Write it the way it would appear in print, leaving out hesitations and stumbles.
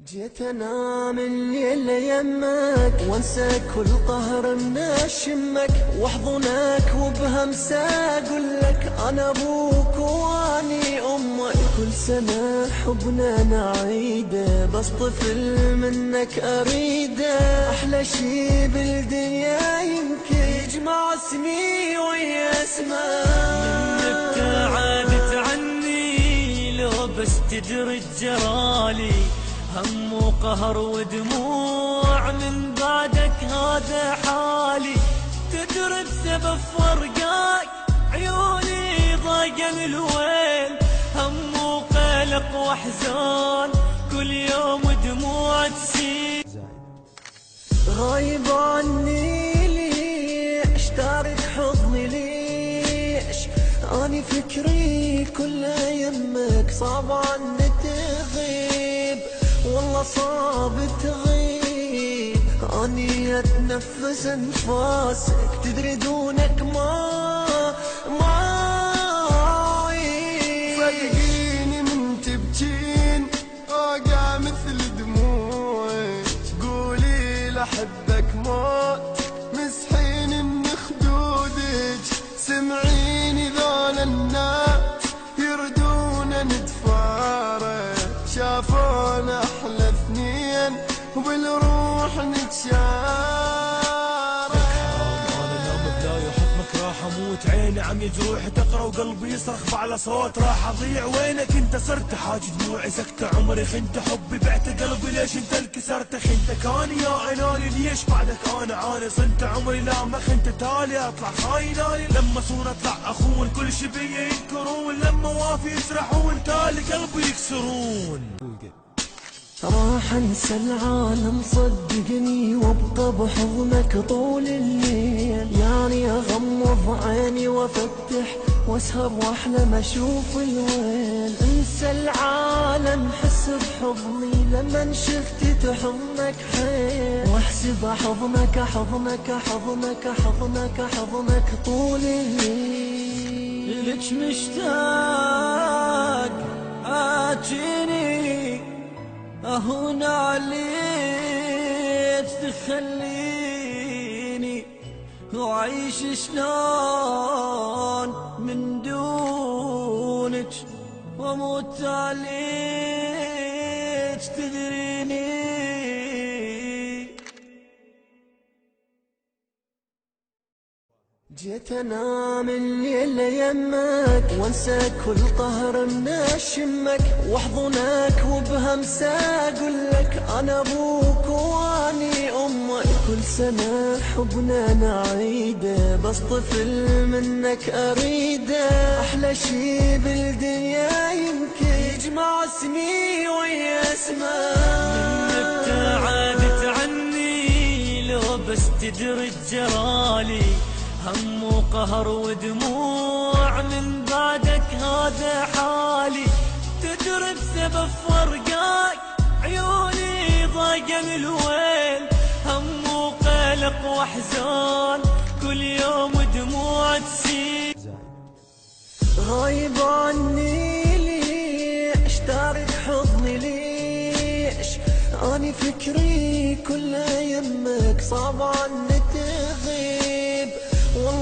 جيت انام الليل يمك وانسى كل قهر من اشمك واحضنك وبهمسه اقول لك انا ابوك واني امك. كل سنه حبنا نعيده بس طفل منك اريده. احلى شي بالدنيا يمكن يجمع اسمي ويا اسمك. منك عادت عني لو بس تدري الجرالي هم وقهر ودموع من بعدك هذا حالي. تدري بسبب فرقاك عيوني ضاقن الويل هم وقلق واحزان كل يوم دموع تسيل. غايب عني ليش تارك حضني ليش اني فكري كله يمك صعب عني تغيب والله صعب تغيب. اني اتنفس انفاسك تدري دونك ما اعيش. صدقيني من تبكين اوقع مثل دموعك تقولي لحبك موت مسحين من خدودك. سمعيني ذول الناس يردون نتفارق شافونا احلى اثنين وبالروح نتشارك. انا نام بلاي وحكمك راح اموت عيني عم يجروح تقرا وقلبي يصرخ بعلى صوت راح اضيع وينك انت صرت حاج دموعي سكت عمري خنت حبي بعت قلبي ليش انت انكسرت خنت كاني يا اناني ليش بعدك انا عاني صنت عمري لا ما خنت تالي اطلع خايناني لما صون اطلع اخون كل شي بيا ينكرون لما وافي يسرحون تالي قلبي يكسرون. راح انسى العالم صدقني وابقى بحضنك طول الليل. يعني اغمض عيني وافتح واسهر واحلم اشوف الويل. انسى العالم حس بحضني لما شفت تحضنك حيل واحسب حضنك حضنك حضنك حضنك حضنك طول الليل. لك مشتاق اجيني اهون عليك تخليني وعيش شلون من دونك واموت عليك تدريني. جيت انام الليل يمك وانسى كل قهر من اشمك واحضنك وبهمسه اقول لك انا ابوك واني امك. كل سنه حبنا نعيده بس طفل منك اريده. احلى شي بالدنيا يمكن يجمع اسمي ويا اسمك. منك عادت عني لو بس تدري الجرالي هم وقهر ودموع من بعدك هذا حالي. تدري بسبب فرقاك عيوني ضاقن الويل هم وقلق واحزان كل يوم دموع تسيل. غايب عني ليش تارك حضني ليش اني فكري كله يمك صعب عني